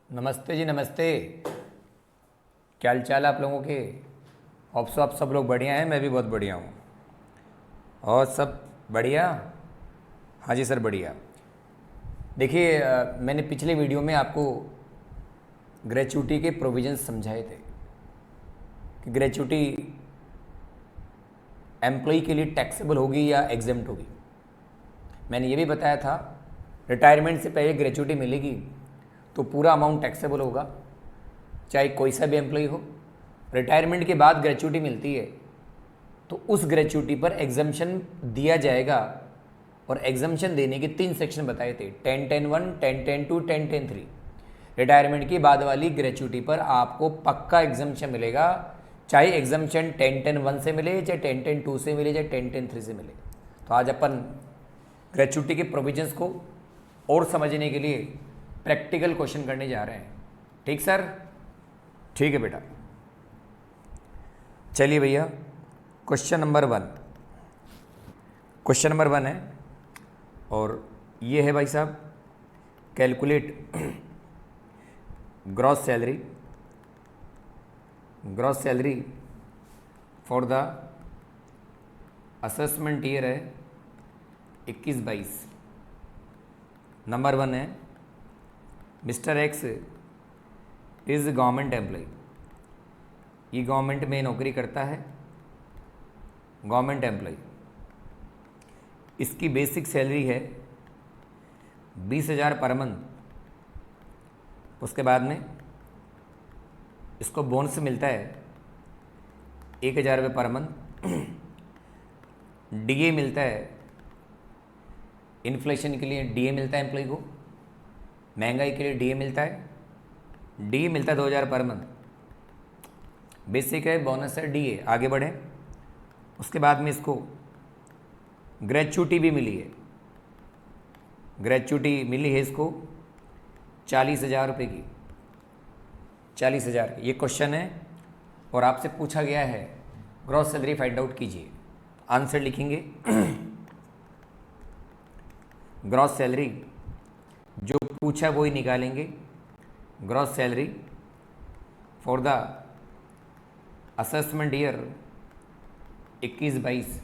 नमस्ते जी, नमस्ते। क्या हाल चाल आप लोगों के? होप सो आप सब लोग बढ़िया हैं। मैं भी बहुत बढ़िया हूँ। और सब बढ़िया? हाँ जी सर, बढ़िया। देखिए, मैंने पिछले वीडियो में आपको ग्रेचुटी के प्रोविजंस समझाए थे कि ग्रेचुटी एम्प्लॉय के लिए टैक्सेबल होगी या एग्जेम्प्ट होगी। मैंने ये भी बताया था रिटायरमेंट से पहले ग्रेचुटी मिलेगी तो पूरा अमाउंट टैक्सेबल होगा, चाहे कोई सा भी एम्प्लॉय हो। रिटायरमेंट के बाद ग्रेचुटी मिलती है तो उस ग्रेचुटी पर एग्जम्पशन दिया जाएगा। और एग्जम्पशन देने के 3 सेक्शन बताए थे, 10-10-1, 10-10-2, 10-10-3। रिटायरमेंट के बाद वाली ग्रेचुटी पर आपको पक्का एग्जम्पशन मिलेगा, चाहे एग्जम्पशन 10-10-1 से मिले, चाहे 10-10-2 से मिले, चाहे 10-10-3 से मिले। तो आज अपन ग्रेचुटी के प्रोविजंस को और समझने के लिए प्रैक्टिकल क्वेश्चन करने जा रहे हैं। ठीक सर? ठीक है बेटा। चलिए भैया, क्वेश्चन नंबर 1 है और ये है भाई साहब, calculate gross salary for the assessment year है 21-22। नंबर 1 है, mister X is government employ. ये गवर्नमेंट में नौकरी करता है, गवर्नमेंट एम्प्लॉय। इसकी बेसिक सैलरी है 20,000 पर मंथ। उसके बाद में इसको बोनस मिलता है 1,000 रुपये पर मंथ। डीए मिलता है, इन्फ्लेशन के लिए डीए मिलता है एम्प्लॉय को, महंगाई के लिए डीए मिलता है। डीए मिलता है 2,000 पर मंथ। बेसिक है, बोनस है, डीए। आगे बढ़े, उसके बाद में इसको ग्रेचुटी भी मिली है। ग्रेचुटी मिली है इसको 40,000 रुपये की, 40,000 की। ये क्वेश्चन है और आपसे पूछा गया है ग्रॉस सैलरी फाइंड आउट कीजिए। आंसर लिखेंगे ग्रॉस सैलरी जो पूछा वही निकालेंगे। Gross salary for the assessment year 21-22।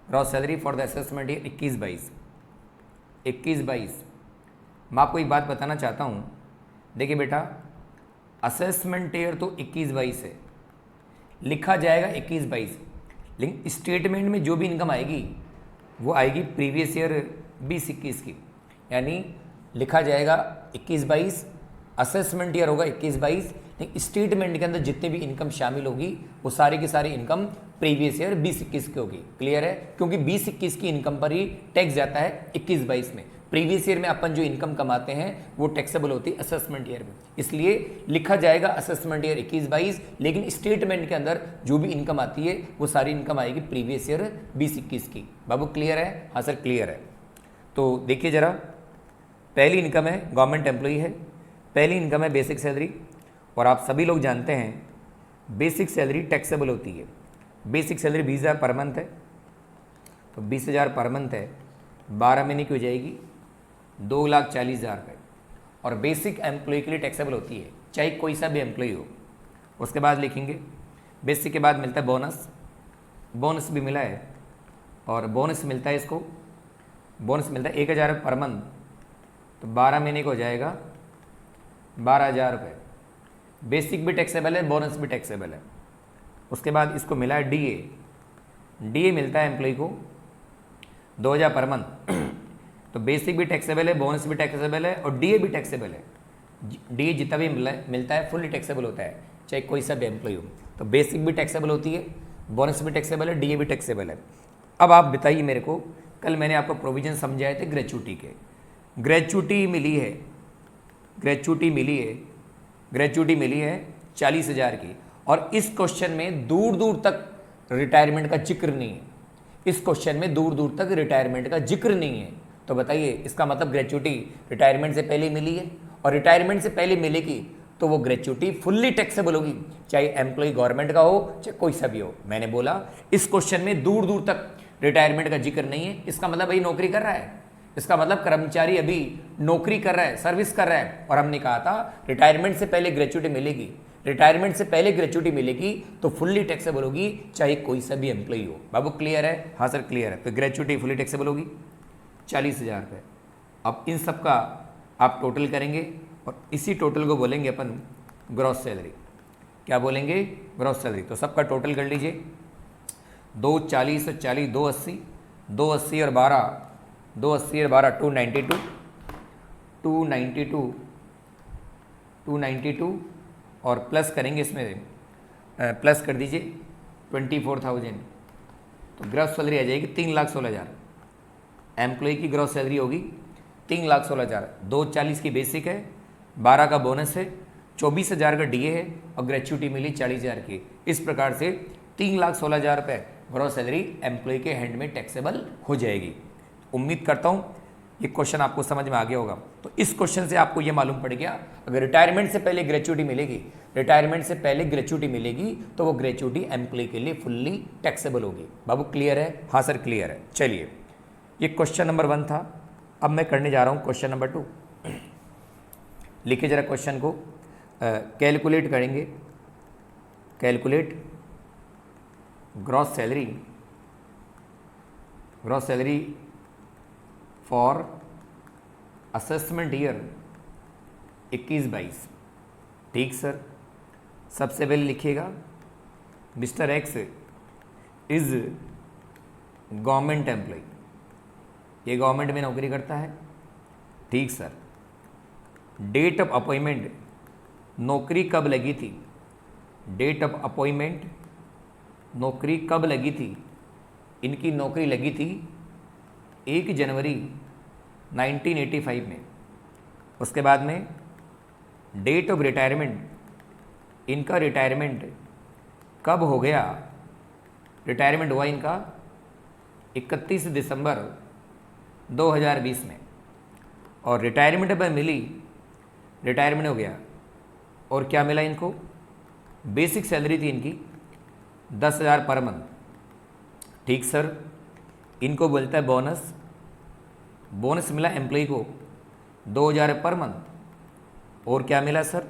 Gross salary for the assessment year 21-22। मैं आपको एक बात बताना चाहता हूँ। देखिए बेटा, असेसमेंट ईयर तो 21-22 है, लिखा जाएगा 21-22, लेकिन स्टेटमेंट में जो भी इनकम आएगी वो आएगी प्रीवियस ईयर 20-21 की। यानी लिखा जाएगा 21-22, असेसमेंट ईयर होगा 21-22, लेकिन स्टेटमेंट के अंदर जितने भी इनकम शामिल होगी वो सारी की सारी इनकम प्रीवियस ईयर 20-21 की होगी। क्लियर है? क्योंकि 20-21 की इनकम पर ही टैक्स जाता है 21-22 में। प्रीवियस ईयर में अपन जो इनकम कमाते हैं वो टैक्सेबल होती है असेसमेंट ईयर में, इसलिए लिखा जाएगा असेसमेंट ईयर 21-22, लेकिन स्टेटमेंट के अंदर जो भी इनकम आती है वो सारी इनकम आएगी प्रीवियस ईयर 20-21 की। बाबू क्लियर है? हाँ सर क्लियर है। तो देखिए जरा, पहली इनकम है, गवर्नमेंट एम्प्लॉई है, पहली इनकम है बेसिक सैलरी। और आप सभी लोग जानते हैं बेसिक सैलरी टैक्सेबल होती है। बेसिक सैलरी 20,000 पर मंथ है, तो 20,000 पर मंथ है, 12 महीने की हो जाएगी 2,40,000 रुपये। और बेसिक एम्प्लॉय के लिए टैक्सेबल होती है, चाहे कोई सा भी एम्प्लॉय हो। उसके बाद लिखेंगे बेसिक के बाद मिलता है बोनस। बोनस भी मिला है और बोनस मिलता है इसको, बोनस मिलता है 1,000 पर मंथ, तो 12 महीने को हो जाएगा 12,000 रुपये। बेसिक भी टैक्सेबल है, बोनस भी टैक्सेबल है। उसके बाद इसको मिला है डीए। डीए मिलता है एम्प्लॉय को 2,000 पर मंथ। तो बेसिक भी टैक्सेबल है, बोनस भी टैक्सेबल है और डीए भी टैक्सेबल है। डीए जितना भी मिलता है फुल्ली टैक्सेबल होता है, चाहे कोई सा भी एम्प्लॉय हो। तो बेसिक भी टैक्सेबल होती है, बोनस भी टैक्सेबल है, डीए भी टैक्सेबल है। अब आप बताइए मेरे को, कल मैंने आपको प्रोविजन समझाए थे ग्रेचुटी के। ग्रेचुटी मिली है, ग्रेचुटी मिली है 40,000 की। और इस क्वेश्चन में दूर दूर तक रिटायरमेंट का जिक्र नहीं है। इस क्वेश्चन में दूर दूर तक रिटायरमेंट का जिक्र नहीं है। तो बताइए, इसका मतलब ग्रेचुटी रिटायरमेंट से पहले मिली है, और रिटायरमेंट से पहले मिलेगी तो वो ग्रेचुटी फुल्ली टैक्सेबल होगी, चाहे एम्प्लॉय गवर्नमेंट का हो चाहे कोई सा भी हो। मैंने बोला इस क्वेश्चन में दूर दूर तक रिटायरमेंट का जिक्र नहीं है, इसका मतलब भाई नौकरी कर रहा है। इसका मतलब कर्मचारी अभी नौकरी कर रहा है, सर्विस कर रहा है, और हमने कहा था रिटायरमेंट से पहले ग्रेच्युटी मिलेगी। रिटायरमेंट से पहले ग्रेच्युटी मिलेगी तो फुल्ली टैक्सेबल होगी, चाहे कोई सा भी एम्प्लॉई हो। बाबू क्लियर है? हाँ सर क्लियर है। तो ग्रेच्युटी फुल्ली टैक्सेबल होगी 40,000 रुपये। अब इन सब का आप टोटल करेंगे और इसी टोटल को बोलेंगे अपन ग्रॉस सैलरी। क्या बोलेंगे? Gross salary. तो सबका टोटल कर लीजिए, 240 और 40 280, 280 और 12 280 और 12 292, 292 और प्लस करेंगे इसमें, प्लस कर दीजिए 24,000। तो ग्रॉस सैलरी आ जाएगी 3,16,000। एम्प्लॉय की ग्रॉस सैलरी होगी 3,16,000। 240 की बेसिक है, 12 का बोनस है, 24,000 का डीए है और ग्रेच्युटी मिली 40,000 की। इस प्रकार से 3,16,000 रुपये ग्रॉस सैलरी एम्प्लॉय के हैंड में टैक्सेबल हो जाएगी। उम्मीद करता हूँ ये क्वेश्चन आपको समझ में आ गया होगा। तो इस क्वेश्चन से आपको ये मालूम पड़ गया, अगर रिटायरमेंट से पहले ग्रेच्युटी मिलेगी, रिटायरमेंट से पहले ग्रेच्युटी मिलेगी तो वो ग्रेच्युटी एम्प्लॉय के लिए फुल्ली टैक्सेबल होगी। बाबू क्लियर है? हाँ सर क्लियर है। चलिए, ये क्वेश्चन नंबर 1 था। अब मैं करने जा रहा हूँ क्वेश्चन नंबर 2। लिखिए जरा क्वेश्चन को, कैलकुलेट करेंगे। Calculate gross salary for assessment year 21-22। ठीक सर। सबसे पहले लिखिएगा mister X is government employ, ये गवर्नमेंट में नौकरी करता है। ठीक सर। डेट ऑफ अपॉइंटमेंट, नौकरी कब लगी थी? डेट ऑफ अपॉइंटमेंट, नौकरी कब लगी थी? इनकी नौकरी लगी थी 1 जनवरी 1985 में। उसके बाद में डेट ऑफ रिटायरमेंट, इनका रिटायरमेंट कब हो गया? रिटायरमेंट हुआ इनका 31 दिसंबर 2020 में। और रिटायरमेंट पर मिली, रिटायरमेंट हो गया और क्या मिला इनको? बेसिक सैलरी थी इनकी 10,000 पर मंथ। ठीक सर। इनको बोलता है बोनस, बोनस मिला एम्प्लॉय को 2,000 पर मंथ। और क्या मिला सर?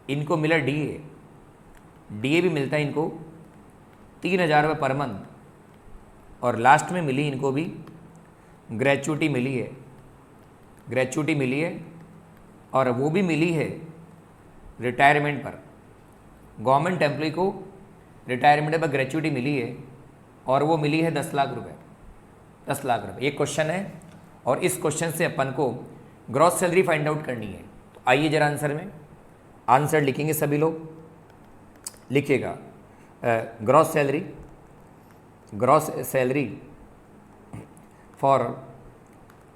इनको मिला डीए, डीए भी मिलता है इनको 3,000 रुपये पर मंथ। और लास्ट में मिली इनको भी ग्रेच्युटी मिली है, ग्रेच्युटी मिली है और वो भी मिली है रिटायरमेंट पर। गवर्नमेंट एम्प्लॉय को रिटायरमेंट पर ग्रेच्युटी मिली है और वो मिली है 10 लाख रुपए, 10 लाख रुपए। ये क्वेश्चन है और इस क्वेश्चन से अपन को ग्रॉस सैलरी फाइंड आउट करनी है। तो आइए जरा आंसर में, आंसर लिखेंगे सभी लोग। लिखिएगा gross salary for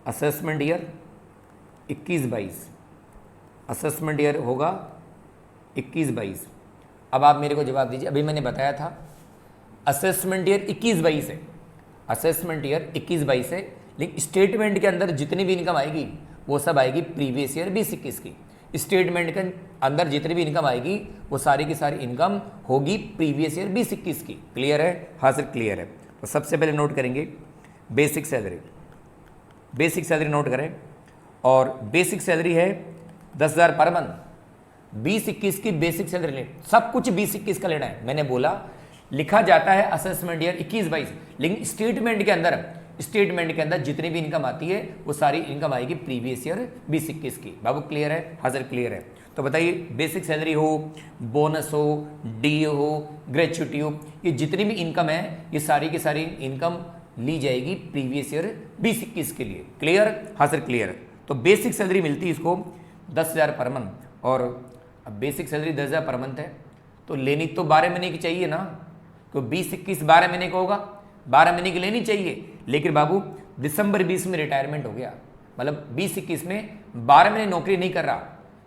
assessment year 21-22। Assessment year होगा 21-22। अब आप मेरे को जवाब दीजिए। अभी मैंने बताया था असेसमेंट ईयर 21-22 है, असेसमेंट ईयर 21-22 है, लेकिन स्टेटमेंट के अंदर जितनी भी इनकम आएगी वो सब आएगी प्रीवियस ईयर 20-21 की। स्टेटमेंट के अंदर जितनी भी इनकम आएगी वो सारी की सारी इनकम होगी प्रीवियस ईयर 20-21 की। क्लियर है? हाँ सर क्लियर है। तो सबसे पहले नोट करेंगे basic salary, basic salary note करें। और बेसिक सैलरी है 10,000 पर मंथ। 20-21 की बेसिक सैलरी ले, सब कुछ 20-21 का लेना है। मैंने बोला लिखा जाता है असेसमेंट ईयर 21-22, लेकिन स्टेटमेंट के अंदर जितनी भी इनकम आती है वो सारी इनकम आएगी प्रीवियस ईयर 20-21 की। बाबू क्लियर है? हाँ सर क्लियर है। तो बताइए बेसिक सैलरी हो, बोनस हो, डीए हो, ग्रेच्युटी हो, ये जितनी भी इनकम है ये सारी की सारी इनकम ली जाएगी प्रीवियस ईयर 20-21 के लिए। क्लियर? हाँ सर क्लियर। तो बेसिक सैलरी मिलती है इसको 10,000 पर मंथ। और अब बेसिक सैलरी 10,000 पर मंथ है तो लेनी तो 12 महीने की चाहिए ना, तो 20-21 12 महीने का होगा, 12 महीने की लेनी चाहिए। लेकिन बाबू दिसंबर 20 में रिटायरमेंट हो गया, मतलब 20-21 में 12 महीने नौकरी नहीं कर रहा,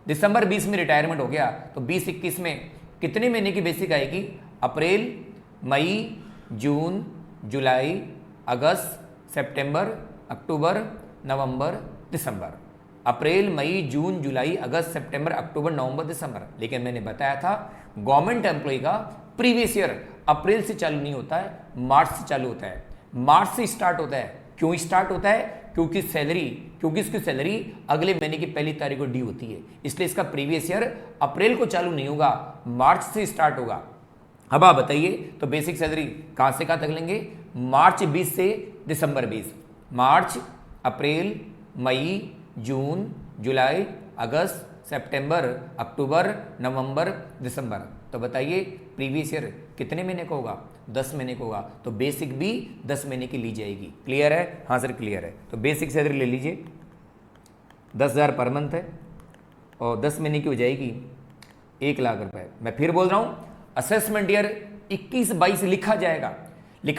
दिसंबर 20 में रिटायरमेंट हो गया, तो 20-21 में कितने महीने की बेसिक आएगी? अप्रैल, मई, जून, जुलाई, अगस्त, सितंबर, अक्टूबर, नवंबर, दिसंबर। अप्रैल, मई, जून, जुलाई, अगस्त, सितंबर, अक्टूबर, नवंबर, दिसंबर। लेकिन मैंने बताया था गवर्नमेंट एम्प्लॉय का प्रीवियस ईयर अप्रैल से चालू नहीं होता है, मार्च से चालू होता है। मार्च से स्टार्ट होता है। क्यों स्टार्ट होता है? क्योंकि इसकी सैलरी अगले महीने की पहली तारीख को ड्यू होती है, इसलिए इसका प्रीवियस ईयर अप्रैल को चालू नहीं होगा, मार्च से स्टार्ट होगा। अब आप बताइए, तो बेसिक सैलरी कहां से कहां तक लेंगे? मार्च 20 से दिसंबर 20, मार्च, अप्रैल, मई, जून, जुलाई, अगस्त, सितंबर, अक्टूबर, नवंबर, दिसंबर। तो बताइए प्रीवियस ईयर कितने महीने का होगा? 10 महीने का होगा, तो बेसिक भी 10 महीने की ली जाएगी। क्लियर है? हाँ सर क्लियर है। तो बेसिक सैलरी ले लीजिए, 10,000 पर मंथ है और 10 महीने की हो जाएगी 1 लाख रुपए। मैं फिर बोल रहा हूँ, असेसमेंट ईयर 21-22 लिखा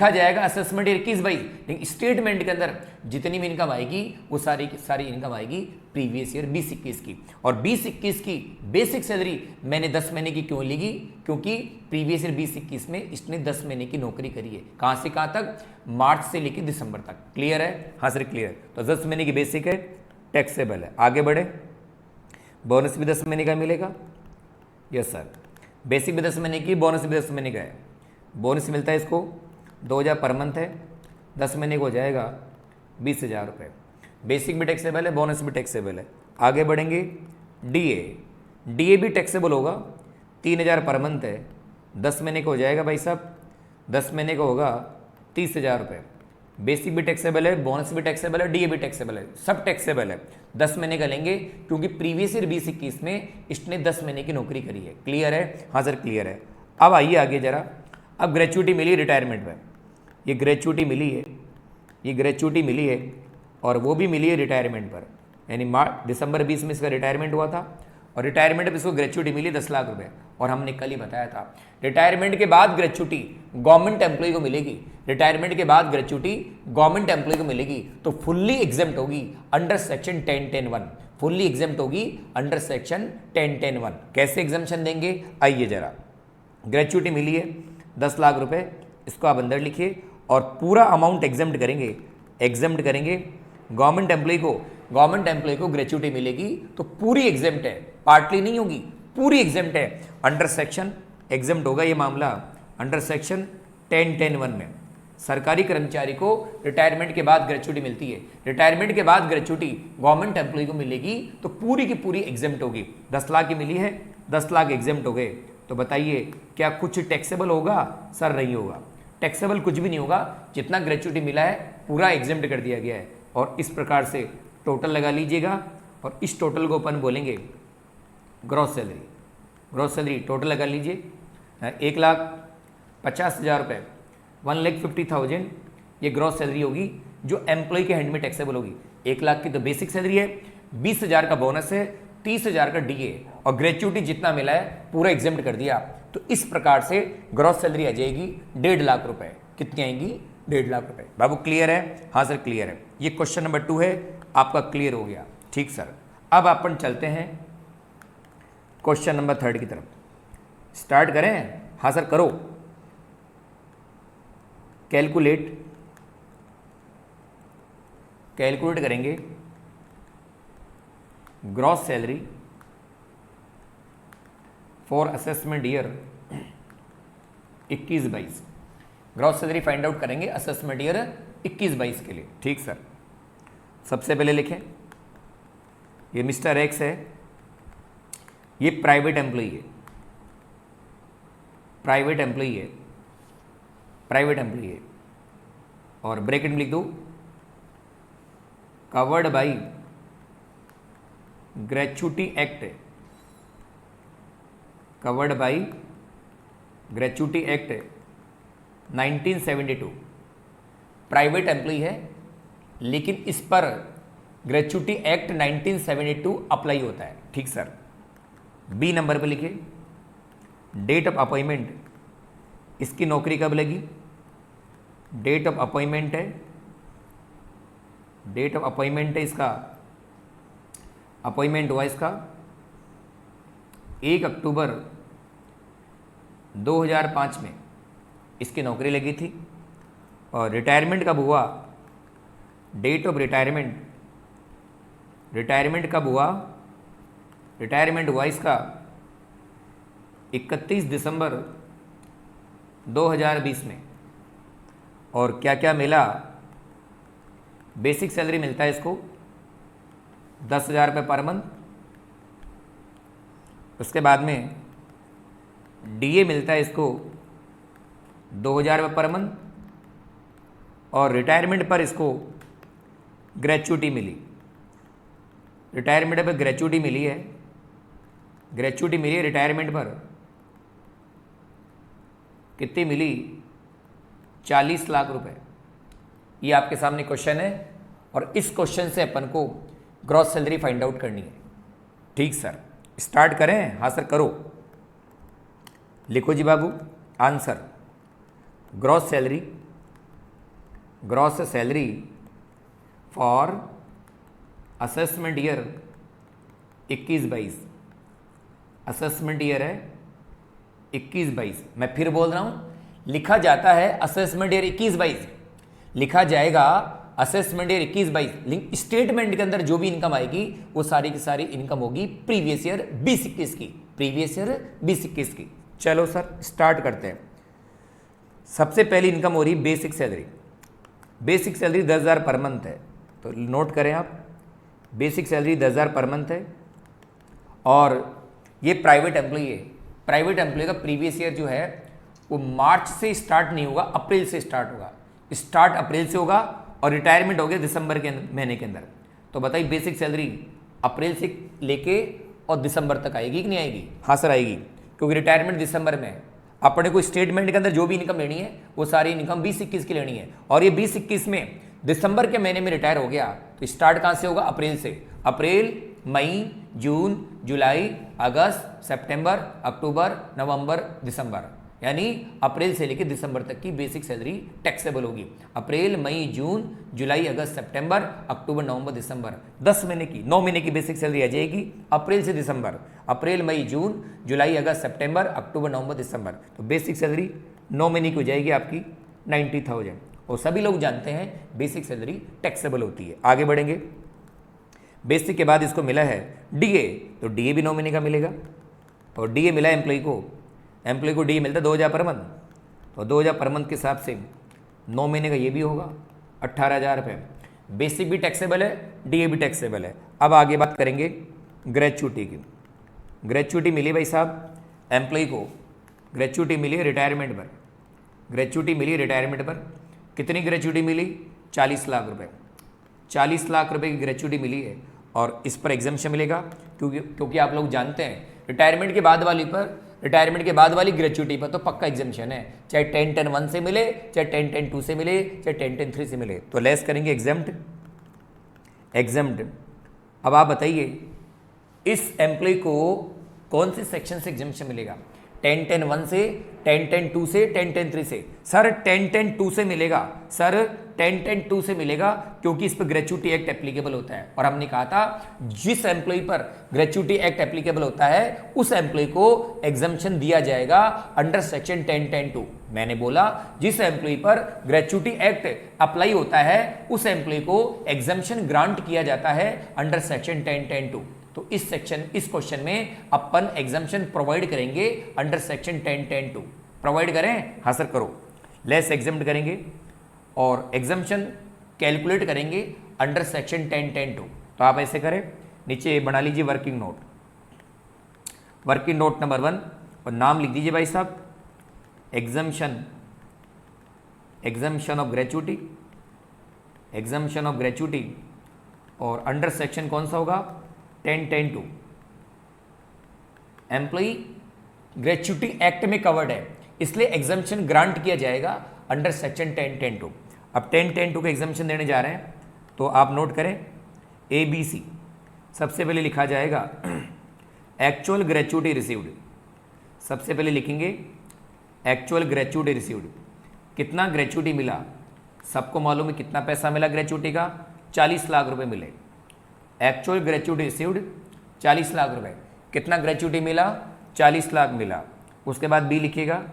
जाएगा असेसमेंट ईयर 21-22, लेकिन स्टेटमेंट के अंदर जितनी भी इनकम आएगी वो सारी की सारी इनकम आएगी प्रीवियस ईयर 20-21 की। और 20-21 की बेसिक सैलरी मैंने 10 महीने की क्यों ली? क्योंकि प्रीवियस ईयर 20-21 में इसने 10 महीने की नौकरी करी है। कहाँ से कहाँ तक? मार्च से लेकर दिसंबर तक। क्लियर है? हाँ सर क्लियर। तो 10 महीने की बेसिक है, टैक्सेबल है। आगे बढ़े, बोनस भी 10 महीने का मिलेगा। यस सर, बेसिक भी 10 महीने की, बोनस भी 10 महीने का है। बोनस मिलता है इसको 2,000 पर मंथ है, 10 महीने को हो जाएगा 20,000 रुपये। बेसिक भी टैक्सेबल है, बोनस भी टैक्सेबल है। आगे बढ़ेंगे, डीए भी टैक्सेबल होगा, 3,000 पर मंथ है, 10 महीने का हो जाएगा भाई साहब, 10 महीने का होगा 30,000 रुपये। बेसिक भी टैक्सेबल है, बोनस भी टैक्सेबल है, डीए भी टैक्सेबल है, सब टैक्सेबल है। 10 महीने का लेंगे क्योंकि प्रीवियस ईयर 20-21 में इसने 10 महीने की नौकरी करी है। क्लियर है? हाँ सर क्लियर है। अब आइए आगे जरा, अब ग्रेचुइटी मिली रिटायरमेंट में, ये ग्रेचुइटी मिली है और वो भी मिली है रिटायरमेंट पर, यानी दिसंबर 20 में इसका रिटायरमेंट हुआ था और रिटायरमेंट पर इसको ग्रेचुइटी मिली 10 लाख रुपए। और हमने कल ही बताया था रिटायरमेंट के बाद ग्रेचुइटी गवर्नमेंट एम्प्लॉय को मिलेगी, रिटायरमेंट के बाद ग्रेचुइटी गवर्नमेंट एम्प्लॉय को मिलेगी तो फुल्ली एग्जेम्प्ट होगी अंडर सेक्शन 10(10)(1), फुल्ली एग्जेम्प्ट होगी अंडर सेक्शन 10(10)(1). कैसे एग्जाम्पशन देंगे? आइए जरा, ग्रेचुइटी मिली है 10 लाख रुपए, इसको आप अंदर लिखिए और पूरा अमाउंट एग्जाम्प्ट करेंगे। गवर्नमेंट एम्प्लॉय को ग्रेचुइटी मिलेगी तो पूरी एग्जाम्प्ट है, पार्टली नहीं होगी, पूरी एग्जाम्प्ट है। अंडर सेक्शन एग्जाम्प्ट होगा ये मामला अंडर सेक्शन 10(10)(1) में। सरकारी कर्मचारी को रिटायरमेंट के बाद ग्रेचुइटी मिलती है, रिटायरमेंट के बाद ग्रेचुइटी गवर्नमेंट एम्प्लॉय को मिलेगी तो पूरी की पूरी एग्जाम्प्ट होगी। 10 लाख की मिली है, 10 लाख एग्जाम्प्ट हो गए। तो बताइए क्या कुछ टैक्सेबल होगा? सर नहीं होगा, टैक्सेबल कुछ भी नहीं होगा। जितना ग्रेचुइटी मिला है पूरा एग्जेम्प्ट कर दिया गया है। और इस प्रकार से टोटल लगा लीजिएगा और इस टोटल को अपन बोलेंगे ग्रॉस सैलरी टोटल लगा लीजिए, 1,50,000 रुपये, 1,50,000 ये ग्रॉस सैलरी होगी जो एम्प्लॉय के हैंड में टैक्सेबल होगी। 1 लाख की तो बेसिक सैलरी है, 20,000 का बोनस है, 30,000 का डीए और ग्रेचुइटी जितना मिला है पूरा एग्जाम्प्ट कर दिया। तो इस प्रकार से ग्रॉस सैलरी आ जाएगी 1.5 लाख रुपए। कितनी आएंगी? 1.5 लाख रुपए। बाबू क्लियर है? हाँ सर क्लियर है। ये क्वेश्चन नंबर 2 है, आपका क्लियर हो गया। ठीक सर, अब अपन चलते हैं क्वेश्चन नंबर 3 की तरफ। स्टार्ट करें? हाँ सर करो। कैलकुलेट करेंगे gross salary for assessment year 21-22। Gross salary find out करेंगे असेसमेंट ईयर 21-22 के लिए। ठीक सर, सबसे पहले लिखें, ये मिस्टर एक्स है, ये प्राइवेट एम्प्लॉई है, और ब्रैकेट में लिख दो covered by gratuity act, covered by gratuity act 1972। Private employ है लेकिन इस पर ग्रेचुइटी एक्ट 1972 अप्लाई होता है। ठीक सर। बी नंबर पे लिखे डेट ऑफ अपॉइंटमेंट, इसकी नौकरी कब लगी? डेट ऑफ अपॉइंटमेंट है इसका, अपॉइंटमेंट हुआ इसका 1 अक्टूबर 2005 में इसकी नौकरी लगी थी। और रिटायरमेंट कब हुआ? डेट ऑफ रिटायरमेंट कब हुआ? रिटायरमेंट हुआ इसका 31 दिसंबर 2020 में। और क्या क्या मिला? बेसिक सैलरी मिलता है इसको 10,000 रुपये पर मंथ। उसके बाद में डीए मिलता है इसको 2,000 रुपये पर मंथ, और रिटायरमेंट पर इसको ग्रेचुटी मिली, रिटायरमेंट पर ग्रेचुटी मिली है, ग्रेचुटी मिली है रिटायरमेंट पर, कितनी मिली? 40 लाख रुपए। ये आपके सामने क्वेश्चन है और इस क्वेश्चन से अपन को ग्रॉस सैलरी फाइंड आउट करनी है। ठीक सर, स्टार्ट करें? हाँ सर करो। लिखो जी बाबू answer. Gross salary, gross salary for assessment year 21-22, assessment year है 21-22। मैं फिर बोल रहा हूं, लिखा जाता है असेसमेंट ईयर 21-22, लिखा जाएगा असेसमेंट ईयर 21-22, लिंक स्टेटमेंट के अंदर जो भी इनकम आएगी वो सारी की सारी इनकम होगी प्रीवियस ईयर 20-21 की, प्रीवियस ईयर 20-21 की। चलो सर स्टार्ट करते हैं। सबसे पहली इनकम हो रही basic salary. Basic salary 10,000 per month है, तो नोट करें आप, बेसिक सैलरी 10,000 पर मंथ है और ये प्राइवेट एम्प्लॉई है। प्राइवेट एम्प्लॉई का प्रीवियस ईयर जो है वो मार्च से स्टार्ट नहीं होगा, अप्रैल से स्टार्ट होगा। स्टार्ट अप्रैल से होगा और रिटायरमेंट हो गया दिसंबर के महीने के अंदर। तो बताइए बेसिक सैलरी अप्रैल से लेके और दिसंबर तक आएगी कि नहीं आएगी? हाँ सर आएगी, क्योंकि रिटायरमेंट दिसंबर में है। अपने को स्टेटमेंट के अंदर जो भी इनकम लेनी है वो सारी इनकम 20-21 की लेनी है, और ये 20-21 में दिसंबर के महीने में रिटायर हो गया तो स्टार्ट कहाँ से होगा? अप्रैल से। अप्रैल, मई, जून, जुलाई, अगस्त, सितंबर, अक्टूबर, नवंबर, दिसंबर, यानी अप्रैल से लेकर दिसंबर तक की बेसिक सैलरी टैक्सेबल होगी। अप्रैल, मई, जून, जुलाई, अगस्त, सितंबर, अक्टूबर, नवंबर, दिसंबर, 10 महीने की, 9 महीने की बेसिक सैलरी आ जाएगी अप्रैल से दिसंबर। अप्रैल, मई, जून, जुलाई, अगस्त, सितंबर, अक्टूबर, नवंबर, दिसंबर, तो बेसिक सैलरी 9 महीने की हो जाएगी आपकी 90,000। और सभी लोग जानते हैं बेसिक सैलरी टैक्सेबल होती है। आगे बढ़ेंगे। बेसिक के बाद इसको मिला है डीए, तो डीए भी 9 महीने का मिलेगा, और डीए मिला एम्प्लॉय को डीए मिलता है 2,000 पर मंथ, तो 2,000 पर मंथ के हिसाब से 9 महीने का ये भी होगा 18,000 रुपये। बेसिक भी टैक्सेबल है, डीए भी टैक्सेबल है। अब आगे बात करेंगे ग्रेचुटी की। ग्रेचुटी मिली भाई साहब एम्प्लॉय को, ग्रेचुटी मिली है रिटायरमेंट पर, ग्रेचुटी मिली है रिटायरमेंट पर। कितनी ग्रेचुटी मिली? 40 लाख रुपए। 40 लाख रुपए की ग्रेचुटी मिली है और इस पर एग्जाम्पशन मिलेगा, क्योंकि आप लोग जानते हैं रिटायरमेंट के बाद वाली ग्रेचुटी पर तो पक्का एग्जाम्पशन है, चाहे 10-10-1 से मिले, चाहे 10-10-2 से मिले, चाहे 10-10-3 से मिले, तो लेस करेंगे एग्जाम्प्ट। अब आप बताइए इस एम्प्लॉय को कौन से सेक्शन से एग्जाम्पशन मिलेगा? 10-10-1 से, 10-10-2 से, 10-10-3 से। सर 10-10-2 से मिलेगा, सर 10-10-2 से मिलेगा, क्योंकि इस पर ग्रेचुटी एक्ट एप्लीकेबल होता है। और हमने कहा था जिस एम्प्लॉय पर ग्रेचुटी एक्ट एप्लीकेबल होता है उस एम्प्लॉय को एग्जम्पशन दिया जाएगा अंडर सेक्शन 10-10-2। मैंने बोला जिस एम्प्लॉय पर ग्रेचुटी एक्ट अप्लाई होता है उस एम्प्लॉय को एग्जम्पशन ग्रांट किया जाता है अंडर सेक्शन 10-10-2। तो इस क्वेश्चन में अपन एग्जम्पशन प्रोवाइड करेंगे अंडर सेक्शन 10-10-2। प्रोवाइड करें? हाँ सर करो। लेस एग्जाम्प्ट करेंगे और एग्जम्पशन कैलकुलेट करेंगे अंडर सेक्शन 10-10-2। तो आप ऐसे करें, नीचे बना लीजिए वर्किंग नोट नंबर 1 और नाम लिख दीजिए भाई साहब एग्जम्पशन ऑफ ग्रेचुटी, और अंडर सेक्शन कौन सा होगा? 10-10-2। एम्प्लॉई ग्रेचुटी एक्ट में कवर्ड है, इसलिए एग्जम्पशन ग्रांट किया जाएगा अंडर सेक्शन 10-10-2। अब 10-10-2 का एग्जम्पशन देने जा रहे हैं, तो आप नोट करें ABC। सबसे पहले लिखा जाएगा एक्चुअल ग्रेचुटी रिसीव्ड। सबसे पहले लिखेंगे एक्चुअल ग्रेचुटी रिसीव्ड। कितना ग्रेचुटी मिला? सबको मालूम है कितना पैसा मिला ग्रेचुटी का? 40 लाख रुपए मिले। एक्चुअल ग्रेचुटी रिसीव्ड 40 लाख रुपए। कितना ग्रेचुटी मिला? 40 लाख मिला। उसके बाद बी लिखिएगा।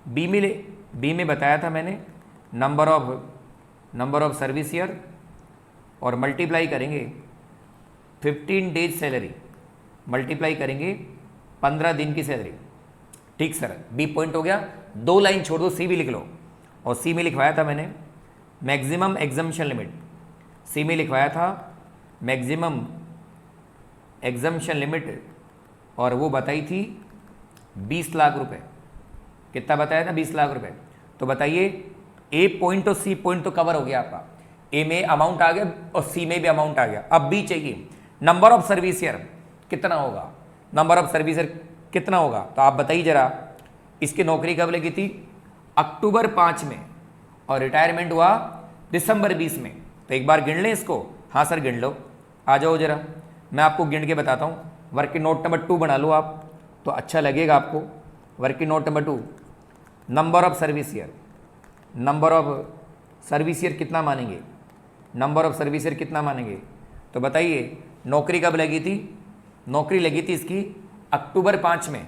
बी में बताया था मैंने नंबर ऑफ सर्विस ईयर और मल्टीप्लाई करेंगे 15 डेज सैलरी, मल्टीप्लाई करेंगे 15 दिन की सैलरी। ठीक सर, बी पॉइंट हो गया। 2 लाइन छोड़ दो, सी भी लिख लो। और सी में लिखवाया था मैंने मैक्सिमम एग्जम्पशन लिमिट। सी में लिखवाया था मैक्सिमम एग्जम्पशन लिमिट, और वो बताई थी 20 लाख रुपए। कितना बताया था? 20 लाख रुपए। तो बताइए ए पॉइंट और सी पॉइंट तो कवर हो गया आपका, ए में अमाउंट आ गया और सी में भी अमाउंट आ गया। अब बी चाहिए, नंबर ऑफ सर्विस ईयर कितना होगा, नंबर ऑफ सर्विस ईयर कितना होगा। तो आप बताइए जरा, इसकी नौकरी कब लगी थी? अक्टूबर 5 में, और रिटायरमेंट हुआ दिसंबर 20 में। तो एक बार गिन लें इसको। हाँ सर गिन लो, आ जाओ जरा, मैं आपको गिन के बताता हूँ। वर्किंग नोट नंबर 2 बना लो आप, तो अच्छा लगेगा आपको। Working note number 2, number of service year, number of service year कितना मानेंगे, नंबर ऑफ सर्विस ईयर कितना मानेंगे। तो बताइए नौकरी कब लगी थी? नौकरी लगी थी इसकी अक्टूबर 5 में,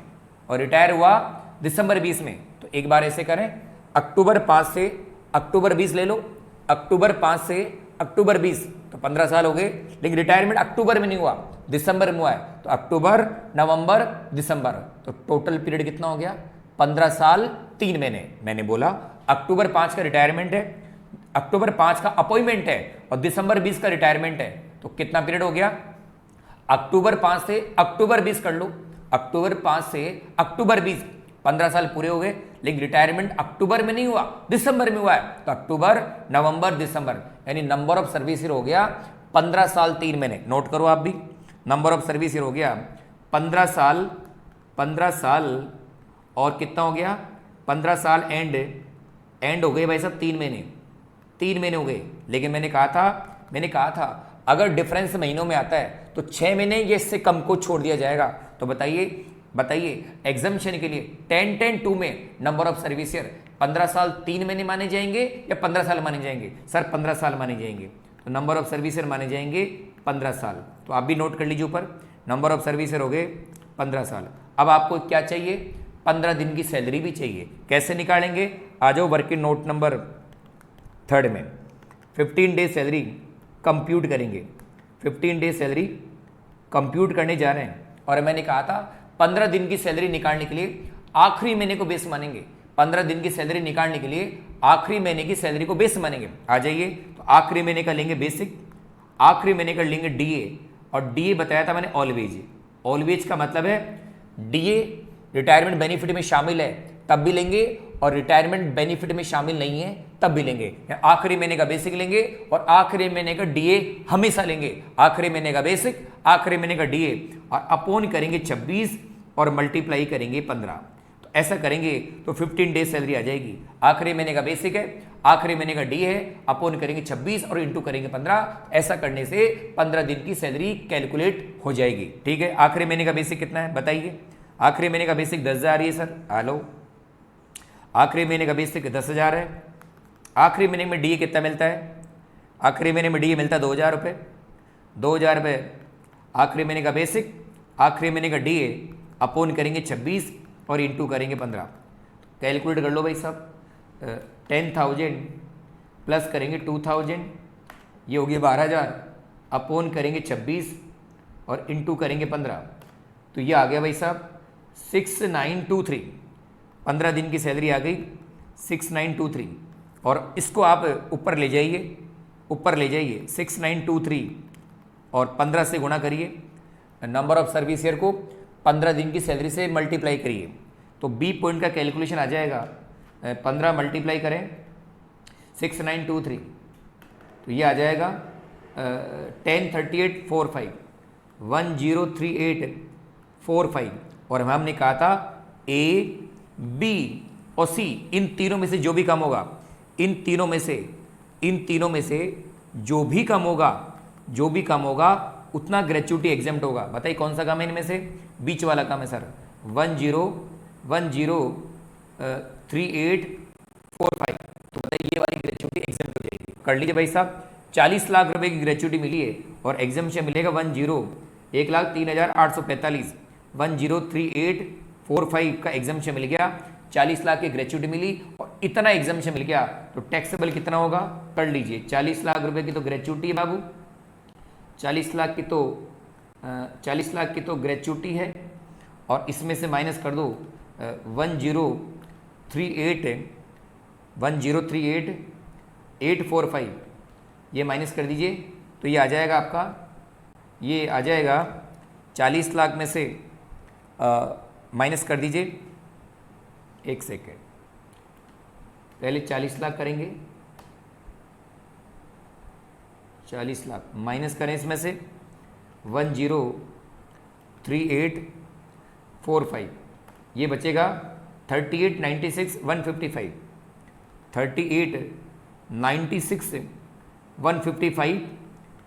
और रिटायर हुआ दिसंबर 20 में। तो एक बार ऐसे करें, अक्टूबर 5 से अक्टूबर 20 ले लो, अक्टूबर 5 से अक्टूबर 20, तो 15 साल हो गए। लेकिन रिटायरमेंट अक्टूबर में नहीं हुआ, दिसंबर में हुआ है। तो अक्टूबर, नवंबर, दिसंबर, तो टोटल पीरियड कितना हो गया? 15 साल 3 महीने। मैंने बोला अक्टूबर 5 का रिटायरमेंट है, अक्टूबर 5 का अपॉइंटमेंट है, और दिसंबर 20 का रिटायरमेंट है। तो कितना पीरियड हो गया? अक्टूबर 5 से अक्टूबर 20 कर लो, अक्टूबर 5 से अक्टूबर 20, 15 साल पूरे हो गए। लेकिन रिटायरमेंट अक्टूबर में नहीं हुआ, दिसंबर में हुआ है। तो अक्टूबर, नवंबर, दिसंबर, यानी नंबर ऑफ सर्विस ईयर हो गया 15 साल 3 महीने। नोट करो आप भी, नंबर ऑफ सर्विस ईयर हो गया 15 साल, 15 साल और कितना हो गया? 15 साल एंड हो गए भाई साहब 3 महीने, 3 महीने हो गए। लेकिन मैंने कहा था अगर डिफरेंस महीनों में आता है तो 6 महीने या इससे कम को छोड़ दिया जाएगा। तो बताइए एग्जम्पशन के लिए 10-10-2 में नंबर ऑफ सर्विस ईयर 15 साल 3 महीने माने जाएंगे या 15 साल माने जाएंगे? सर 15 साल माने जाएंगे। तो नंबर ऑफ सर्विस ईयर माने जाएंगे 15 साल। तो आप भी नोट कर लीजिए ऊपर, नंबर ऑफ सर्विस ईयर हो गए 15 साल। अब आपको क्या चाहिए? 15 दिन की सैलरी भी चाहिए। कैसे निकालेंगे? आ जाओ वर्किंग नोट नंबर 3 में 15 डेज सैलरी कंप्यूट करेंगे। 15 डेज सैलरी कंप्यूट करने जा रहे हैं, और मैंने कहा था 15 दिन की सैलरी निकालने के लिए आखिरी महीने को बेस मानेंगे। 15 दिन की सैलरी निकालने के लिए आखिरी महीने की सैलरी को बेस मानेंगे। आ जाइए, तो आखिरी महीने का लेंगे बेसिक, आखिरी महीने का लेंगे डीए, और डीए बताया था मैंने ऑलवेज। ऑलवेज का मतलब है डीए रिटायरमेंट बेनिफिट में शामिल है तब भी लेंगे, और रिटायरमेंट बेनिफिट में शामिल नहीं है तब भी लेंगे। आखिरी महीने का बेसिक लेंगे और आखिरी महीने का डीए हमेशा लेंगे। आखिरी महीने का बेसिक, आखिरी महीने का डीए, और अपोन करेंगे 26 और मल्टीप्लाई करेंगे 15। तो ऐसा करेंगे तो 15 डेज सैलरी आ जाएगी। आखिरी महीने का बेसिक है, आखिरी महीने का डी है, अपोन करेंगे 26 और इंटू करेंगे 15। ऐसा करने से 15 दिन की सैलरी कैलकुलेट हो जाएगी। ठीक है, आखिरी महीने का बेसिक कितना है बताइए? आखिरी महीने का बेसिक 10,000 है सर। हेलो, आखिरी महीने का बेसिक 10,000 है। आखिरी महीने में डीए कितना मिलता है? आखिरी महीने में डीए मिलता है 2,000 रुपये। 2,000 रुपये आखिरी महीने का बेसिक, आखिरी महीने का डीए, अपोन करेंगे 26 और इंटू करेंगे 15। कैलकुलेट कर लो भाई साहब। 10,000 प्लस करेंगे 2,000, ये हो गया 12,000, अपोन करेंगे 26 और इंटू करेंगे 15। तो ये आ गया भाई साहब 6923। 15 दिन की सैलरी आ गई 6923, और इसको आप ऊपर ले जाइए, ऊपर ले जाइए 6923 और 15 से गुणा करिए। नंबर ऑफ सर्विस ईयर को 15 दिन की सैलरी से मल्टीप्लाई करिए, तो बी पॉइंट का कैलकुलेशन आ जाएगा। 15 मल्टीप्लाई करें 6923, तो ये आ जाएगा 103845, 103845। और हमने कहा था ए, बी और सी, इन तीनों में से जो भी कम होगा, इन तीनों में से जो भी कम होगा उतना ग्रेच्युटी एग्जेम्प्ट होगा। बताइए कौन सा कम है इनमें से? बीच वाला कम है सर, 103845। तो बताइए ये वाली ग्रेच्युटी एग्जेम्प्ट हो जाएगी। कर लीजिए भाई साहब, 40 लाख रुपए की ग्रेच्युटी मिली है और एग्जेम्पशन मिलेगा 1,03,845। 103845 का एग्जेम्पशन मिल गया, 40 लाख की ग्रेच्युटी मिली और इतना एग्जेम्पशन मिल गया, तो टैक्सेबल कितना होगा? कर लीजिए, 40 लाख रुपए की तो ग्रेच्युटी है बाबू, 40 लाख की तो ग्रेच्युटी है, और इसमें से माइनस कर दो 1038,845 ये माइनस कर दीजिए, तो ये आ जाएगा आपका, ये आ जाएगा 40 लाख में से माइनस कर दीजिए, एक सेकेंड, पहले 40 लाख करेंगे, 40 लाख माइनस करें इसमें से 103845, ये बचेगा 3896 155, 3896 155,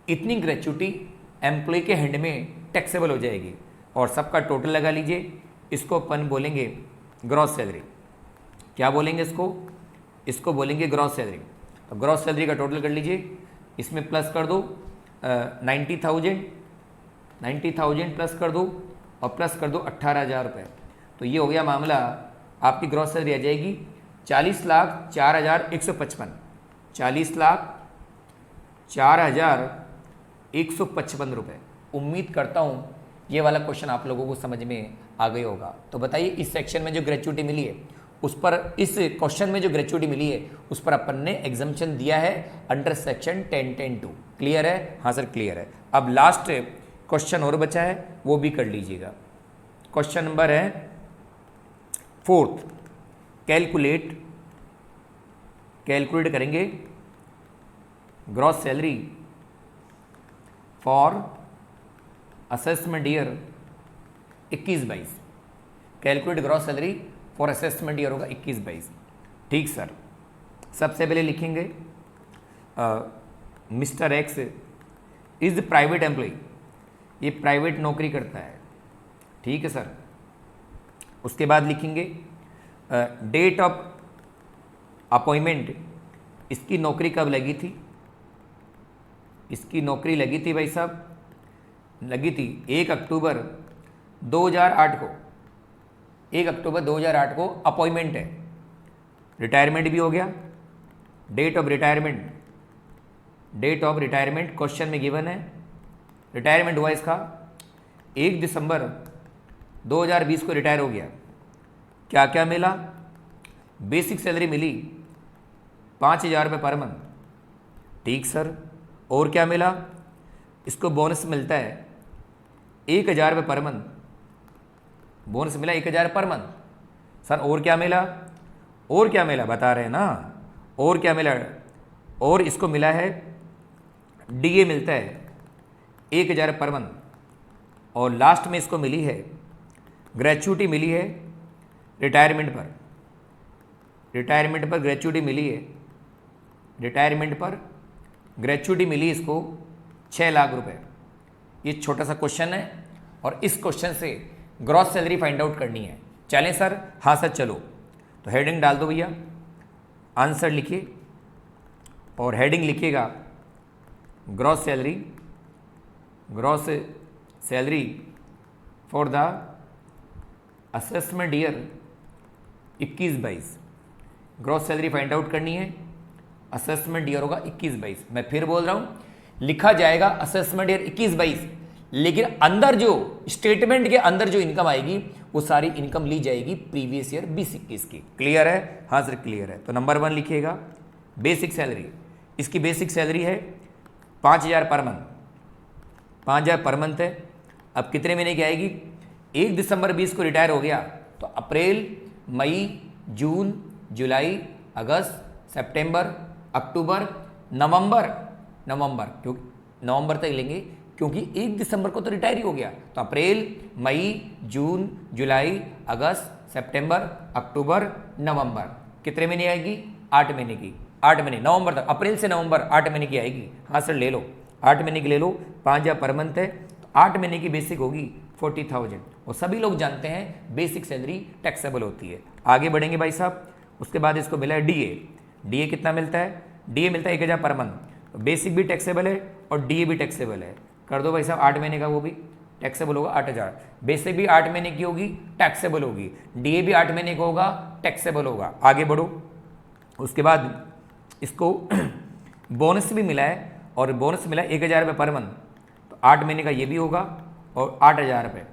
इतनी ग्रेच्युटी एम्प्लॉय के हैंड में टैक्सेबल हो जाएगी। और सबका टोटल लगा लीजिए, इसको अपन बोलेंगे ग्रॉस सैलरी। क्या बोलेंगे इसको? इसको बोलेंगे ग्रॉस सैलरी। तो ग्रॉस सैलरी का टोटल कर लीजिए, इसमें प्लस कर दो 90,000 प्लस कर दो और प्लस कर दो 18,000 रुपये। तो ये हो गया मामला, आपकी ग्रॉस सैलरी आ जाएगी 40,04,155, 40,04,155 रुपये। उम्मीद करता हूँ ये वाला क्वेश्चन आप लोगों को समझ में आ गया होगा। तो बताइए इस सेक्शन में जो ग्रेच्युटी मिली है उस पर, इस क्वेश्चन में जो ग्रेच्युटी मिली है उस पर अपन ने एग्जाम्पशन दिया है अंडर सेक्शन 10(10)(2). क्लियर है? हाँ सर क्लियर है। अब लास्ट क्वेश्चन और बचा है, वो भी कर लीजिएगा। क्वेश्चन नंबर है 4th, कैलकुलेट करेंगे gross salary for assessment year 21-22। Calculate gross salary for assessment year होगा 21-22। ठीक सर, सबसे पहले लिखेंगे mister X is private employ, ये प्राइवेट नौकरी करता है। ठीक है सर। उसके बाद लिखेंगे डेट ऑफ अपॉइंटमेंट, इसकी नौकरी कब लगी थी? इसकी नौकरी लगी थी भाई साहब, लगी थी 1 अक्टूबर 2008 को। 1 अक्टूबर 2008 को अपॉइंटमेंट है। रिटायरमेंट भी हो गया। डेट ऑफ रिटायरमेंट क्वेश्चन में गिवन है। रिटायरमेंट हुआ इसका 1 दिसंबर 2020 को रिटायर हो गया। क्या क्या मिला? बेसिक सैलरी मिली 5,000 रुपये पर मंथ। ठीक सर। और क्या मिला? इसको बोनस मिलता है 1,000 रुपये पर मंथ। बोनस मिला 1,000 पर मंथ। सर और क्या मिला? और क्या मिला बता रहे हैं ना, और क्या मिला? और इसको मिला है डीए मिलता है 1,000 पर मंथ। और लास्ट में इसको मिली है ग्रेच्युटी मिली है रिटायरमेंट पर। ग्रेच्युटी मिली है, रिटायरमेंट पर ग्रेच्युटी मिली इसको 6 लाख रुपए। ये छोटा सा क्वेश्चन है और इस क्वेश्चन से ग्रॉस सैलरी फाइंड आउट करनी है। चलें सर? हाँ सर चलो। तो हेडिंग डाल दो भैया, आंसर लिखिए और हेडिंग लिखिएगा gross salary for the assessment year 21-22। Gross salary find out करनी है, असेसमेंट ईयर होगा 21-22। मैं फिर बोल रहा हूं, लिखा जाएगा असेसमेंट ईयर 21-22, लेकिन अंदर जो स्टेटमेंट के अंदर जो इनकम आएगी वो सारी इनकम ली जाएगी प्रीवियस ईयर 20-21 की। क्लियर है? हाँ सर क्लियर है। तो नंबर 1 लिखिएगा बेसिक सैलरी। इसकी बेसिक सैलरी है 5,000 पर मंथ। 5,000 पर मंथ है। अब कितने महीने की आएगी? 1 दिसंबर 20 को रिटायर हो गया तो अप्रैल, मई, जून, जुलाई, अगस्त, सितंबर, अक्टूबर, नवंबर, क्योंकि नवंबर तक लेंगे क्योंकि 1 दिसंबर को तो रिटायर ही हो गया। तो अप्रैल, मई, जून, जुलाई, अगस्त, सितंबर, अक्टूबर, नवंबर, कितने महीने आएगी? 8 महीने की। 8 महीने नवंबर तक, अप्रैल से नवंबर 8 महीने की आएगी। हाँ सर ले लो, 8 महीने की ले लो। 5,000 पर मंथ है तो 8 महीने की बेसिक होगी 40,000। और सभी लोग जानते हैं बेसिक सैलरी टैक्सेबल होती है। आगे बढ़ेंगे भाई साहब। उसके बाद इसको मिला है डीए कितना मिलता है? डीए मिलता है 1,000 पर मंथ। तो बेसिक भी टैक्सेबल है और डीए भी टैक्सेबल है। कर दो भाई साहब 8 महीने का, वो भी टैक्सेबल होगा 8,000। बेसिक भी 8 महीने की होगी, टैक्सेबल होगी। डीए भी 8 महीने का होगा, टैक्सेबल होगा। आगे बढ़ो। उसके बाद इसको बोनस भी मिला है और बोनस मिला 1,000 रुपये पर मंथ। तो 8 महीने का ये भी होगा और 8,000 रुपये।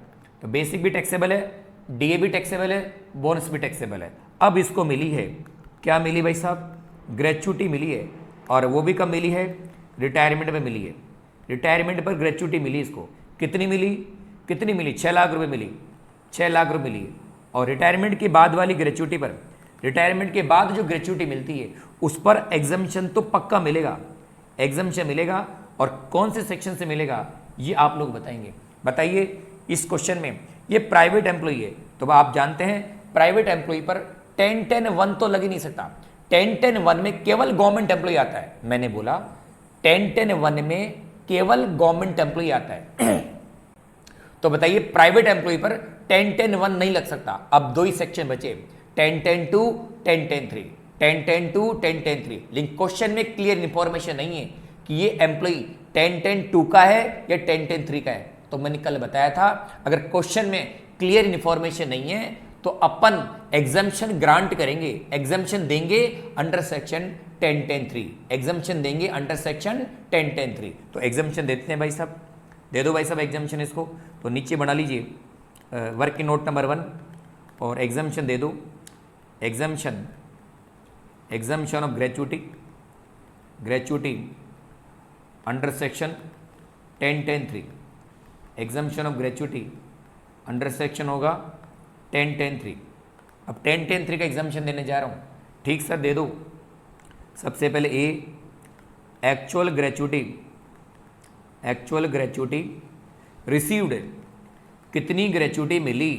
तो बेसिक भी टैक्सेबल है, डीए भी टैक्सेबल है, बोनस भी टैक्सेबल है। अब इसको मिली है, क्या मिली भाई साहब? ग्रेच्युटी मिली है। और वो भी कब मिली है? रिटायरमेंट पे मिली है, रिटायरमेंट पर ग्रेचुटी मिली इसको, कितनी मिली, कितनी मिली, 6 लाख रुपए मिली, 6 लाख रुपए मिली। और रिटायरमेंट के बाद वाली ग्रेचुटी पर, रिटायरमेंट के बाद जो ग्रेचुटी मिलती है उस पर एग्जम्पशन तो पक्का मिलेगा, एग्जम्पशन मिलेगा। और कौन से सेक्शन से मिलेगा ये आप लोग बताएंगे। बताइए इस क्वेश्चन में, ये प्राइवेट एम्प्लॉई है तो आप जानते हैं प्राइवेट एम्प्लॉई पर 10-10-1 तो लग ही नहीं सकता, 10-10-1 में केवल गवर्नमेंट एम्प्लॉई आता है। मैंने बोला 10-10-1 में केवल गवर्नमेंट एम्प्लॉई आता है तो बताइए प्राइवेट एम्प्लॉई पर 10-10-1 नहीं लग सकता। अब दो ही सेक्शन बचे, 10-10-2, 10-10-3, 10-10-2, 10-10-3। लेकिन क्वेश्चन में क्लियर इंफॉर्मेशन नहीं है कि ये एम्प्लॉई 10-10-2 का है या 10-10-3 का है। तो मैंने कल बताया था अगर क्वेश्चन में क्लियर इंफॉर्मेशन नहीं है तो अपन एग्जम्पशन ग्रांट करेंगे, एग्जम्पशन देंगे अंडर सेक्शन 10-10-3, एग्जम्पशन देंगे अंडर सेक्शन 10-10-3। तो एग्जम्पशन देते हैं भाई साहब, दे दो भाई साहब एग्जम्पशन इसको। तो नीचे बना लीजिए वर्किंग नोट नंबर 1 और एग्जम्पशन दे दो। Exemption, exemption of gratuity, gratuity under section 10-10-3, exemption of gratuity under section होगा 10-10-3। अब 10-10-3 का एग्जम्पशन देने जा रहा हूँ, ठीक सर दे दो। सबसे पहले a, actual gratuity, actual gratuity received, कितनी ग्रेचुटी मिली,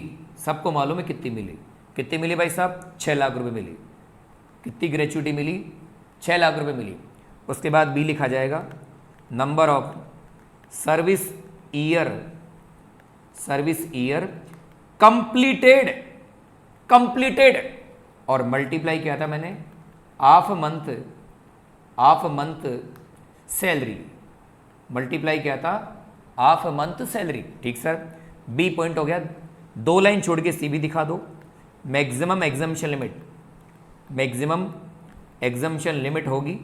सबको मालूम है कितनी मिली, कितनी मिली भाई साहब, 6 लाख रुपए मिली। कितनी ग्रेचुटी मिली, 6 लाख रुपए मिली। उसके बाद बी लिखा जाएगा number of service year, service year completed, completed और मल्टीप्लाई किया था मैंने of month, of month salary, multiply किया था ऑफ मंथ सैलरी। ठीक सर, बी पॉइंट हो गया। 2 लाइन छोड़ के सी भी दिखा दो। Maximum exemption limit, maximum exemption limit होगी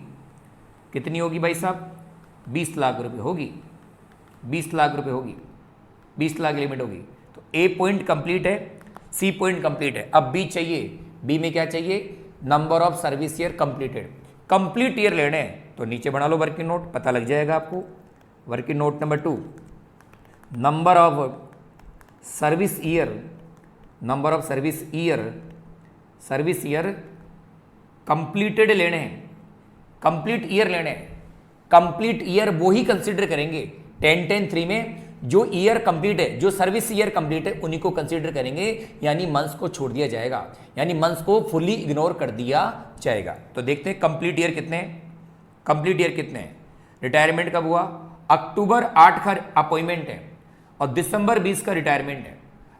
कितनी होगी भाई साहब, 20 लाख रुपए होगी, 20 लाख रुपए होगी, 20 लाख लिमिट होगी। तो ए पॉइंट कंप्लीट है, सी पॉइंट कंप्लीट है। अब बी चाहिए, बी में क्या चाहिए, number of service year completed, complete year लेने हैं। तो नीचे बना लो वर्किंग नोट, पता लग जाएगा आपको। Working note number 2, number of service year, number of service year, service year completed लेने हैं, कंप्लीट ईयर लेने हैं। कंप्लीट ईयर वो ही कंसीडर करेंगे 10-10-3 में, जो ईयर कंप्लीट है, जो सर्विस ईयर कंप्लीट है उन्हीं को कंसीडर करेंगे, यानी मंथ्स को छोड़ दिया जाएगा, यानी मंथ्स को फुली इग्नोर कर दिया जाएगा। तो देखते हैं कंप्लीट ईयर कितने हैं, कंप्लीट ईयर कितने हैं। रिटायरमेंट कब हुआ, अक्टूबर 8 का अपॉइंटमेंट है और दिसंबर 20 का रिटायरमेंट है।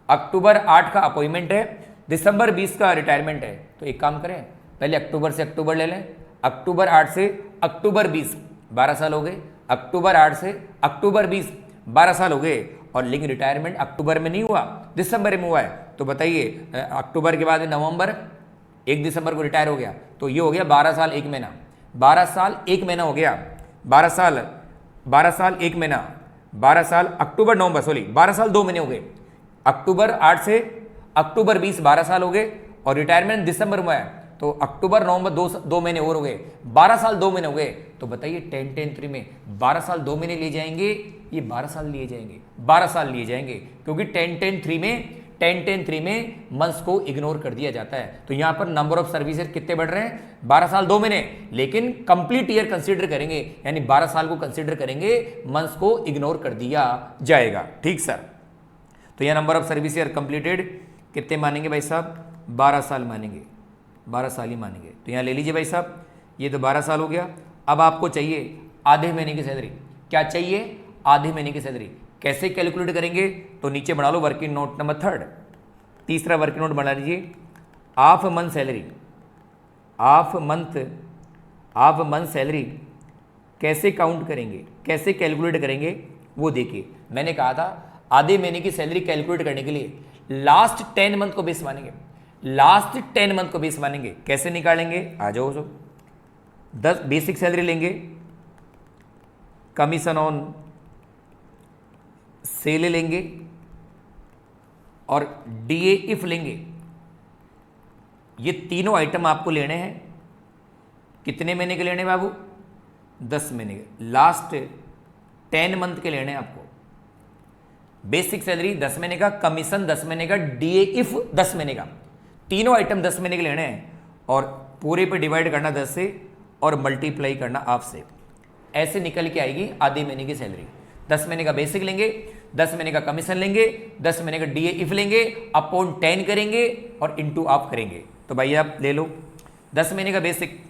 अक्टूबर 8 का अपॉइंटमेंट है, दिसंबर 20 का रिटायरमेंट है। तो एक काम करें, पहले अक्टूबर से अक्टूबर ले लें, अक्टूबर 8 से अक्टूबर 20, 12 साल हो गए। अक्टूबर 8 से अक्टूबर 20, 12 साल हो गए। और लेकिन रिटायरमेंट अक्टूबर में नहीं हुआ, दिसंबर में हुआ है। तो बताइए अक्टूबर के बाद नवंबर, 1 दिसंबर को रिटायर हो गया, तो ये हो गया 12 साल 1 महीना, 12 साल 1 महीना हो गया। 12 साल 1 महीना, 12 साल अक्टूबर नवंबर, सॉरी 12 साल 2 महीने हो गए। अक्टूबर 8 से अक्टूबर 20, 12 साल हो गए। और रिटायरमेंट दिसंबर में है, तो अक्टूबर नवंबर 2 महीने और हो गए, 12 साल 2 महीने हो गए। तो बताइए 10-10-3 में 12 साल 2 महीने लिए जाएंगे, ये 12 साल लिए जाएंगे, 12 साल लिए जाएंगे, क्योंकि 10-10-3 में मंथ्स को इग्नोर कर दिया जाता है। तो यहां पर नंबर ऑफ सर्विसेज कितने बढ़ रहे हैं, 12 साल 2 महीने, लेकिन कंप्लीट ईयर कंसीडर करेंगे, यानी 12 साल को कंसीडर करेंगे, मंथ्स को इग्नोर कर दिया जाएगा। ठीक सर, तो यह number of service year completed कितने मानेंगे भाई साहब, 12 साल मानेंगे, 12 साल ही मानेंगे। तो यहाँ ले लीजिए भाई साहब, ये तो 12 साल हो गया। अब आपको चाहिए आधे महीने की सैलरी, क्या चाहिए, आधे महीने की सैलरी। कैसे कैलकुलेट करेंगे, तो नीचे बना लो वर्किंग नोट नंबर 3, तीसरा वर्किंग नोट बना लीजिए। Half month salary, half month salary कैसे काउंट करेंगे, कैसे कैलकुलेट करेंगे वो देखिए। मैंने कहा था आधे महीने की सैलरी कैलकुलेट करने के लिए लास्ट 10 मंथ को बेस मानेंगे, लास्ट 10 मंथ को बेस मानेंगे। कैसे निकालेंगे, आ जाओ। 10 बेसिक सैलरी लेंगे, कमीशन ऑन सेल लेंगे और डीए इफ लेंगे। ये तीनों आइटम आपको लेने हैं। कितने महीने के लेने बाबू, 10 महीने के, लास्ट 10 मंथ के लेने हैं आपको। बेसिक सैलरी 10 महीने का, कमीशन 10 महीने का, डीए इफ 10 महीने का, तीनों आइटम 10 महीने के लेने हैं और पूरे पे डिवाइड करना 10 से और मल्टीप्लाई करना आप से। ऐसे निकल के आएगी आधे महीने की सैलरी। 10 महीने का बेसिक लेंगे, 10 महीने का कमीशन लेंगे, 10 महीने का डीए इफ लेंगे, अपॉन 10 करेंगे और इनटू आप करेंगे। तो भाई आप ले लो 10 महीने का बेसिक,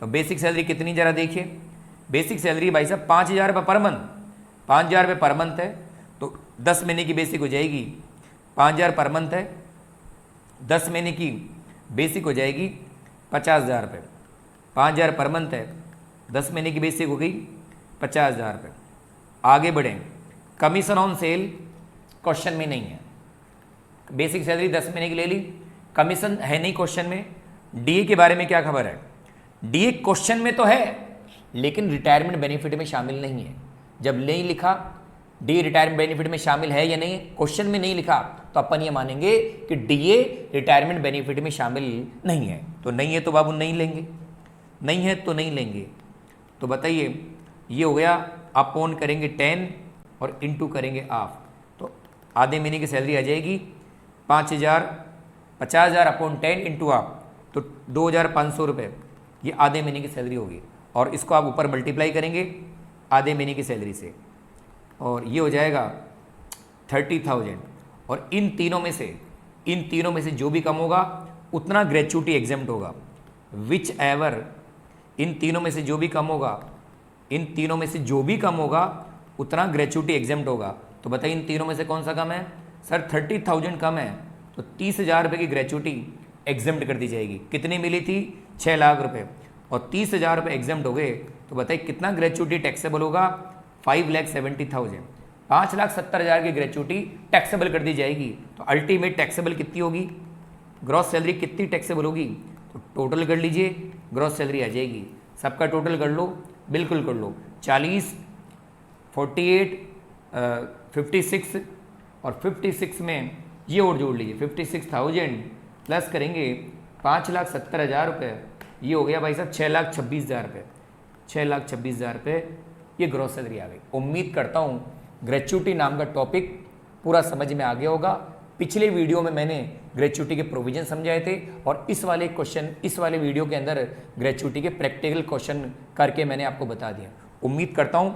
तो बेसिक सैलरी कितनी जरा देखिए। बेसिक सैलरी भाई साहब 5,000 रुपये पर मंथ, 5,000 रुपये पर मंथ है, तो 10 महीने की बेसिक हो जाएगी 5,000 पर मंथ है, 10 महीने की बेसिक हो जाएगी 50,000 रुपये। 5,000 पर मंथ है, 10 महीने की बेसिक हो गई 50,000 रुपये। आगे बढ़ें, कमीशन ऑन सेल क्वेश्चन में नहीं है। बेसिक सैलरी 10 महीने की ले ली, कमीशन है नहीं क्वेश्चन में। डीए के बारे में क्या खबर है? डीए क्वेश्चन में तो है लेकिन रिटायरमेंट बेनिफिट में शामिल नहीं है। जब नहीं लिखा डी रिटायरमेंट बेनिफिट में शामिल है या नहीं, क्वेश्चन में नहीं लिखा, तो अपन ये मानेंगे कि डीए रिटायरमेंट बेनिफिट में शामिल नहीं है। तो नहीं है तो बाबू नहीं लेंगे, नहीं है तो नहीं लेंगे। तो बताइए ये हो गया, अपॉन करेंगे 10 और इनटू करेंगे हाफ, तो आधे महीने की सैलरी आ जाएगी 5,000, 50,000 अपॉन 10 इंटू हाफ, तो 2,500 रुपये ये आधे महीने की सैलरी होगी। और इसको आप ऊपर मल्टीप्लाई करेंगे आधे महीने की सैलरी से और ये हो जाएगा 30,000। और इन तीनों में से जो भी कम होगा उतना ग्रेच्युटी एग्जेम्प्ट होगा। विच एवर इन तीनों में से जो भी कम होगा उतना ग्रेच्युटी एग्जेम्प्ट होगा। तो बताइए इन तीनों में से कौन सा कम है? सर 30,000 कम है, तो 30,000 रुपये की ग्रेच्युटी एग्जेम्प्ट कर दी जाएगी। कितनी मिली थी? 6 लाख रुपये, और 30,000 रुपये एग्जेम्प्ट हो गए, तो बताइए कितना ग्रेच्युटी टैक्सेबल होगा? 5,70,000, 5,70,000 की ग्रेच्युटी टैक्सेबल कर दी जाएगी। तो अल्टीमेट टैक्सेबल कितनी होगी? ग्रॉस सैलरी कितनी टैक्सेबल होगी? तो टोटल कर लीजिए, ग्रॉस सैलरी आ जाएगी। सबका टोटल कर लो, बिल्कुल कर लो। 40, 48, 56 और 56 में ये और जोड़ लीजिए 56,000 प्लस करेंगे 5,70,000 रुपये, ये हो गया भाई साहब 6,26,000 रुपये। 6,26,000 रुपये ये ग्रॉस सैलरी आ गई। उम्मीद करता हूँ ग्रेच्युटी नाम का टॉपिक पूरा समझ में आ गया होगा। पिछले वीडियो में मैंने ग्रेच्युटी के प्रोविजन समझाए थे और इस वाले वीडियो के अंदर ग्रेच्युटी के प्रैक्टिकल क्वेश्चन करके मैंने आपको बता दिया। उम्मीद करता हूँ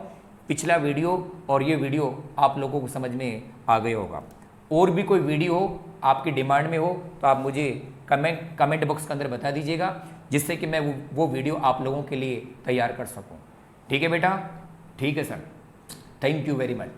पिछला वीडियो और ये वीडियो आप लोगों को समझ में आ गया होगा। और भी कोई वीडियो हो आपकी डिमांड में हो तो आप मुझे कमेंट बॉक्स के अंदर बता दीजिएगा, जिससे कि मैं वो वीडियो आप लोगों के लिए तैयार कर सकूं। ठीक है बेटा? ठीक है sir, thank you very much.